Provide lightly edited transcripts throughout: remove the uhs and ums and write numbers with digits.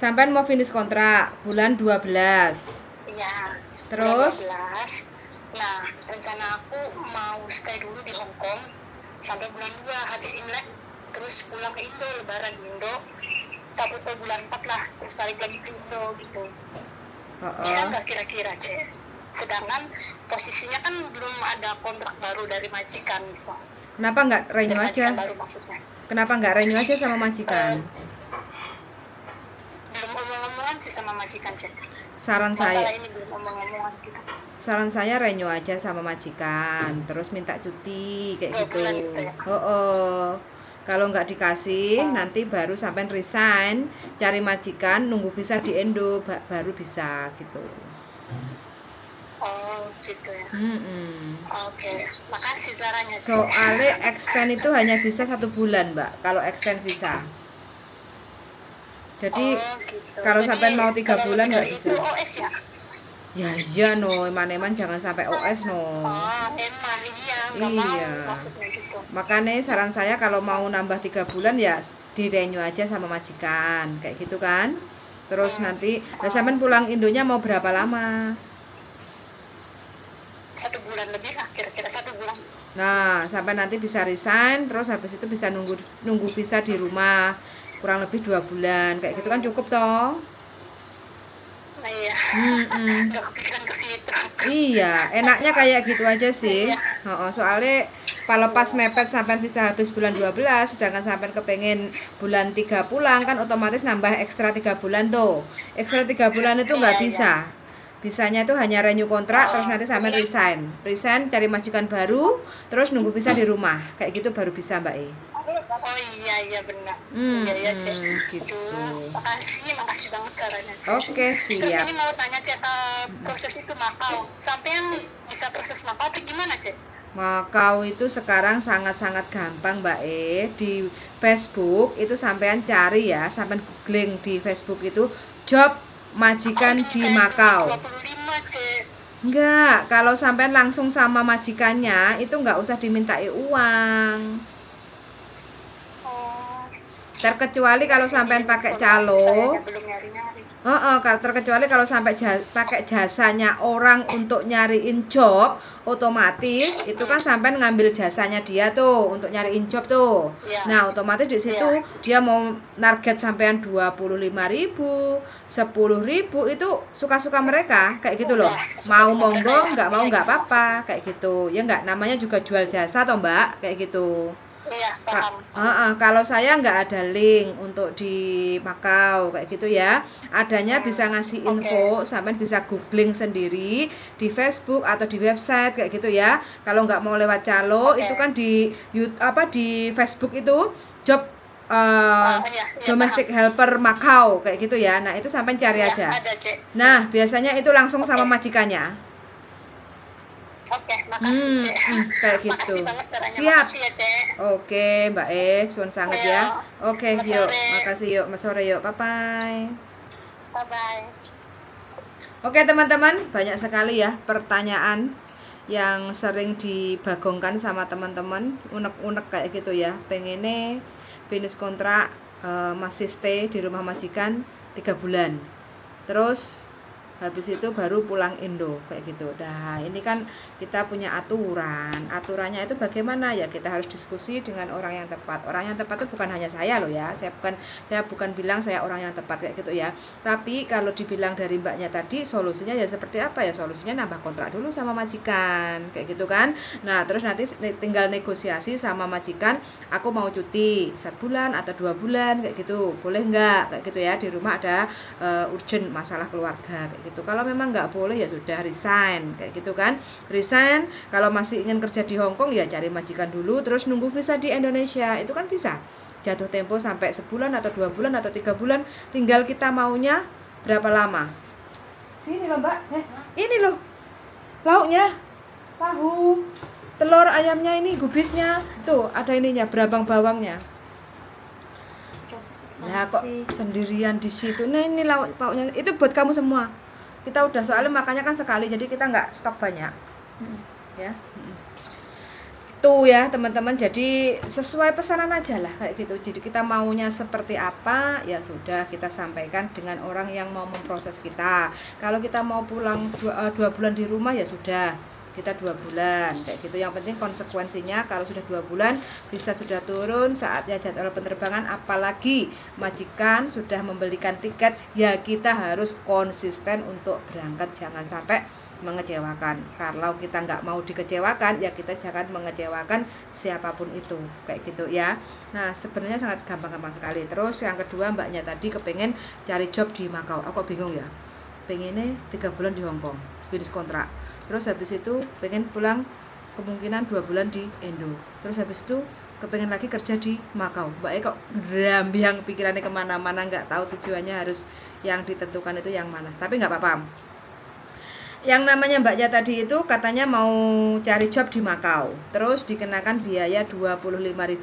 Sampai mau finish kontrak bulan 12. Iya. Terus? Bulan 12. Nah, rencana aku mau stay dulu di Hong Kong sampai bulan 2 habis Imlek, terus pulang ke Indo, lebaran di Indo. Sampai bulan 4 lah, terus balik lagi ke Indo gitu. Bisa nggak kira-kira, Cek? Sedangkan posisinya kan belum ada kontrak baru dari majikan gitu. Kenapa nggak renew aja? Baru maksudnya. Kenapa nggak renew aja sama majikan? Belum omong-omongan sih sama majikan, Cek. Saran saya ini belum omong-omongan gitu. Saran saya renew aja sama majikan, terus minta cuti kayak gitu. Ya? Kalau nggak dikasih, nanti baru sampai resign, cari majikan, nunggu visa di Indo, baru bisa gitu. Oh gitu ya. Oke, makasih sarannya. Soalnya extend itu hanya bisa 1 bulan, Mbak. Kalau extend visa. Jadi gitu. Kalau sampai mau 3 bulan nggak bisa. Itu OS ya? Ya iya no, eman jangan sampai OS no. Emang iya. Iya. Maksudnya gitu. Makanya saran saya kalau mau nambah 3 bulan ya di renew aja sama majikan, kayak gitu kan. Terus nanti sampai pulang Indonya mau berapa lama? 1 bulan lebih lah, kira-kira 1 bulan. Nah, sampai nanti bisa resign, terus habis itu bisa nunggu visa di rumah kurang lebih 2 bulan, kayak gitu kan cukup toh? Nah, iya. Nggak kepikiran ke situ. Iya, enaknya kayak gitu aja sih. Soalnya kalau pas mepet sampai bisa habis bulan 12, sedangkan sampai kepengen bulan 3 pulang kan otomatis nambah ekstra 3 bulan tuh. Ekstra 3 bulan itu nggak bisa. Bisanya itu hanya renew kontrak, terus nanti sampai resign cari majikan baru, terus nunggu visa di rumah, kayak gitu baru bisa Mbak E. Oh iya benar. Iya Cek. Gitu. Makasih banget sarannya Cek. Oke, siap. Terus ini mau tanya Cek, proses itu Makau, sampean bisa proses Makau itu gimana Cek? Makau itu sekarang sangat-sangat gampang Mbak E. Di Facebook itu sampean cari ya, sampean googling di Facebook itu job majikan di Makau. 25 Cek. Enggak, kalau sampean langsung sama majikannya itu enggak usah dimintai uang. Terkecuali kalau sampean pakai calo. Terkecuali kalau sampai pakai jasanya orang untuk nyariin job, otomatis itu kan sampean ngambil jasanya dia tuh untuk nyariin job tuh. Nah, otomatis di situ dia mau target sampean 25.000, 10.000 itu suka-suka mereka kayak gitu loh. Mau monggo, nggak mau nggak apa-apa kayak gitu. Ya nggak, namanya juga jual jasa toh Mbak, kayak gitu. Iya, paham. Kalau saya nggak ada link untuk di Makau kayak gitu ya. Adanya bisa ngasih info, sampai bisa googling sendiri di Facebook atau di website kayak gitu ya. Kalau nggak mau lewat calo, itu kan di di Facebook itu job domestic helper Makau kayak gitu ya. Nah, itu sampai cari aja. Nah, biasanya itu langsung sama majikannya. Oke, makasih Cek. Kayak gitu. Makasih banget caranya. Siap. Makasih ya Cek. Oke Mbak suwun sangat ya. Oke, yuk. Makasih yuk. Mas sore yuk. Bye-bye. Bye-bye. Oke teman-teman, banyak sekali ya pertanyaan yang sering dibagongkan sama teman-teman, unek-unek kayak gitu ya. Pengennya finish kontrak, masih stay di rumah majikan 3 bulan. Terus habis itu baru pulang Indo kayak gitu. Nah, ini kan kita punya aturannya itu bagaimana ya, kita harus diskusi dengan orang yang tepat. Orang yang tepat itu bukan hanya saya loh ya, saya bukan bilang saya orang yang tepat kayak gitu ya, tapi kalau dibilang dari mbaknya tadi solusinya ya seperti apa ya, solusinya nambah kontrak dulu sama majikan kayak gitu kan. Nah, terus nanti tinggal negosiasi sama majikan, aku mau cuti 1 bulan atau 2 bulan kayak gitu, boleh nggak kayak gitu ya, di rumah ada urgent masalah keluarga kayak gitu. Kalau memang nggak boleh ya sudah resign kayak gitu kan. Resign, kalau masih ingin kerja di Hong Kong ya cari majikan dulu, terus nunggu visa di Indonesia, itu kan bisa jatuh tempo sampai sebulan atau 2 bulan atau 3 bulan, tinggal kita maunya berapa lama. Sini loh Mbak, ini loh lauknya, tahu, telur ayamnya, ini gubisnya tuh ada ininya, berabang bawangnya. Nah kok sendirian di situ. Nah ini lauknya itu buat kamu semua. Kita udah soalnya makannya kan sekali, jadi kita nggak stok banyak. Ya. Gitu ya teman-teman, jadi sesuai pesanan aja lah kayak gitu. Jadi kita maunya seperti apa ya sudah kita sampaikan dengan orang yang mau memproses kita. Kalau kita mau pulang 2 bulan di rumah ya sudah, kita 2 bulan kayak gitu. Yang penting konsekuensinya kalau sudah 2 bulan bisa sudah turun saatnya jadwal penerbangan, apalagi majikan sudah membelikan tiket ya kita harus konsisten untuk berangkat, jangan sampai mengecewakan. Kalau kita nggak mau dikecewakan ya kita jangan mengecewakan siapapun itu kayak gitu ya. Nah sebenarnya sangat gampang-gampang sekali. Terus yang kedua, mbaknya tadi kepengen cari job di Makau. Aku bingung ya, pengennya 3 bulan di Hong Kong finish kontrak, terus habis itu pengen pulang kemungkinan 2 bulan di Indo, terus habis itu kepengen lagi kerja di Makau. Mbaknya kok rambiang pikirannya kemana-mana, nggak tahu tujuannya harus yang ditentukan itu yang mana. Tapi nggak apa-apa. Yang namanya mbaknya tadi itu katanya mau cari job di Makau, terus dikenakan biaya 25.000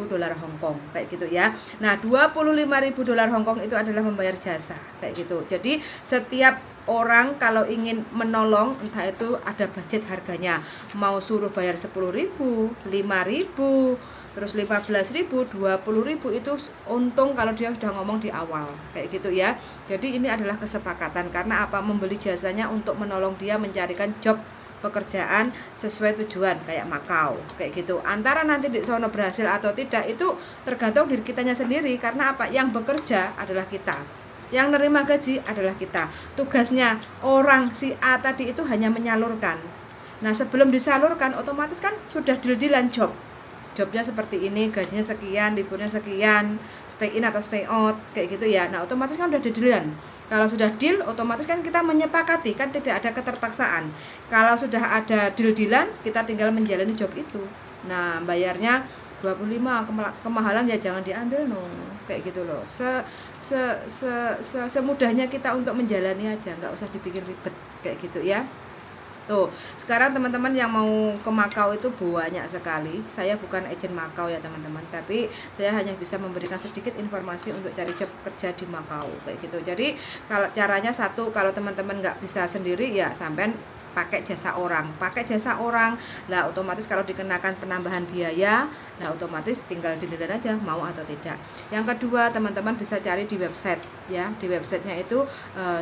dolar Hong Kong kayak gitu ya. Nah 25.000 dolar Hong Kong itu adalah membayar jasa kayak gitu. Jadi setiap orang kalau ingin menolong, entah itu ada budget harganya, mau suruh bayar 10.000, 5.000, terus 15.000, 20.000 itu untung kalau dia sudah ngomong di awal kayak gitu ya. Jadi ini adalah kesepakatan, karena apa, membeli jasanya untuk menolong dia mencarikan job pekerjaan sesuai tujuan kayak Makau kayak gitu. Antara nanti di sono berhasil atau tidak itu tergantung diri kitanya sendiri, karena apa, yang bekerja adalah kita, yang nerima gaji adalah kita. Tugasnya orang si A tadi itu hanya menyalurkan. Nah sebelum disalurkan otomatis kan sudah deal-dealan jobnya seperti ini, gajinya sekian, liburnya sekian, stay in atau stay out kayak gitu ya. Nah otomatis kan udah dealan. Kalau sudah deal otomatis kan kita menyepakati, kan tidak ada keterpaksaan. Kalau sudah ada deal-dealan kita tinggal menjalani job itu. Nah bayarnya 25, kemahalan ya jangan diambil no kayak gitu loh. Semudahnya kita untuk menjalani aja, nggak usah dibikin ribet kayak gitu ya. Tuh, sekarang teman-teman yang mau ke Makau itu banyak sekali. Saya bukan agen Makau ya teman-teman, tapi saya hanya bisa memberikan sedikit informasi untuk cari job kerja di Makau kayak gitu. Jadi kalau caranya satu, kalau teman-teman nggak bisa sendiri ya sampean pakai jasa orang lah, otomatis kalau dikenakan penambahan biaya, nah otomatis tinggal dilihat aja mau atau tidak. Yang kedua, teman-teman bisa cari di website ya. Di websitenya itu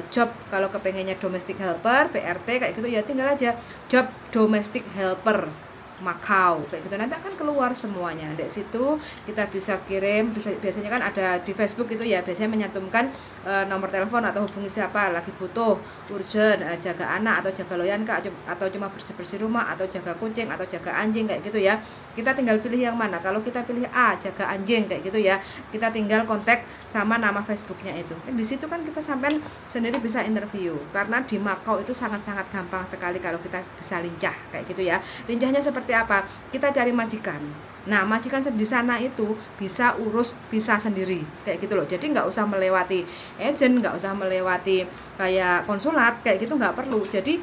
job, kalau kepengennya domestic helper, PRT kayak gitu ya tinggal aja job domestic helper Makau kayak gitu, nanti akan keluar semuanya. Di situ kita bisa kirim, biasanya kan ada di Facebook itu ya, biasanya menyantumkan nomor telepon atau hubungi siapa lagi butuh urgent, jaga anak atau jaga loyanka atau cuma bersih-bersih rumah atau jaga kucing atau jaga anjing kayak gitu ya. Kita tinggal pilih yang mana. Kalau kita pilih A, jaga anjing kayak gitu ya, kita tinggal kontak sama nama Facebooknya itu. Di situ kan kita sampai sendiri bisa interview, karena di Makau itu sangat-sangat gampang sekali kalau kita bisa lincah kayak gitu ya. Lincahnya seperti apa? Kita cari majikan. Nah majikan di sana itu bisa urus visa sendiri kayak gitu loh. Jadi nggak usah melewati agent, nggak usah melewati kayak konsulat kayak gitu, nggak perlu. Jadi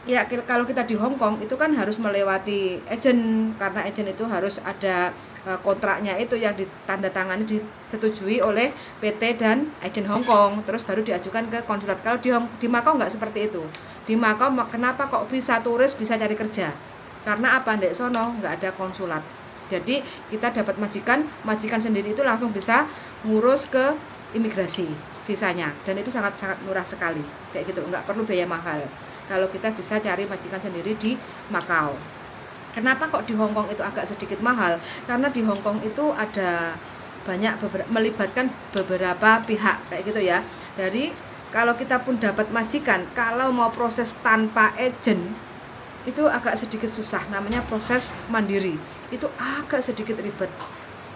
ya kalau kita di Hong Kong itu kan harus melewati agent, karena agent itu harus ada kontraknya itu yang ditandatangani, disetujui oleh PT dan agent Hong Kong, terus baru diajukan ke konsulat. Kalau di Makau nggak seperti itu. Di Makau kenapa kok visa turis bisa cari kerja? Karena apa, ndek sono nggak ada konsulat. Jadi kita dapat majikan sendiri itu langsung bisa ngurus ke imigrasi visanya, dan itu sangat-sangat murah sekali kayak gitu, nggak perlu biaya mahal kalau kita bisa cari majikan sendiri di Makau. Kenapa kok di Hong Kong itu agak sedikit mahal? Karena di Hong Kong itu ada banyak melibatkan beberapa pihak kayak gitu ya. Dari kalau kita pun dapat majikan, kalau mau proses tanpa agent itu agak sedikit susah, namanya proses mandiri, itu agak sedikit ribet.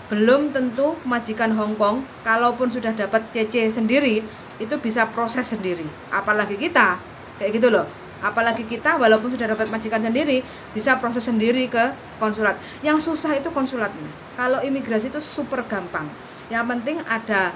Belum tentu majikan Hong Kong kalaupun sudah dapat CC sendiri itu bisa proses sendiri, apalagi kita kayak gitu loh. Apalagi kita walaupun sudah dapat majikan sendiri bisa proses sendiri ke konsulat. Yang susah itu konsulatnya. Kalau imigrasi itu super gampang. Yang penting ada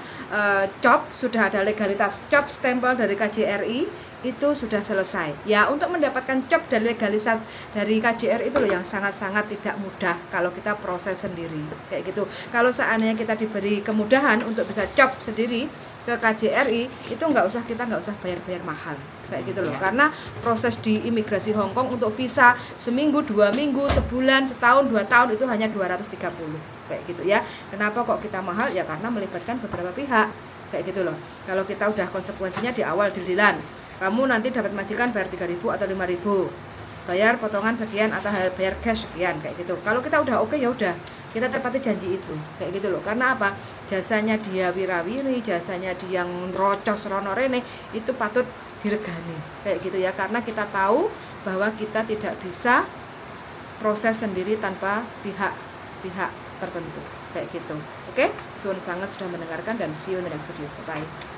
COP, sudah ada legalitas COP stempel dari KJRI, itu sudah selesai. Ya untuk mendapatkan COP dan legalitas dari KJRI itu loh yang sangat-sangat tidak mudah kalau kita proses sendiri kayak gitu. Kalau seandainya kita diberi kemudahan untuk bisa COP sendiri, ke KJRI itu kita nggak usah bayar mahal kayak gitu loh, karena proses di imigrasi Hong Kong untuk visa seminggu, 2 minggu, sebulan, setahun, 2 tahun itu hanya 230 kayak gitu ya. Kenapa kok kita mahal? Ya karena melibatkan beberapa pihak kayak gitu loh. Kalau kita udah konsekuensinya di awal deal-dealan, kamu nanti dapat majikan bayar 3.000 atau 5.000, bayar potongan sekian atau bayar cash sekian kayak gitu. Kalau kita udah oke, ya udah kita tepati janji itu kayak gitu loh. Karena apa? Jasanya dia wirawiri, jasanya dia ngerocos rono rene itu patut diregani kayak gitu ya, karena kita tahu bahwa kita tidak bisa proses sendiri tanpa pihak tertentu kayak gitu. Oke, suwun sangat sudah mendengarkan dan see you in the next video. Bye.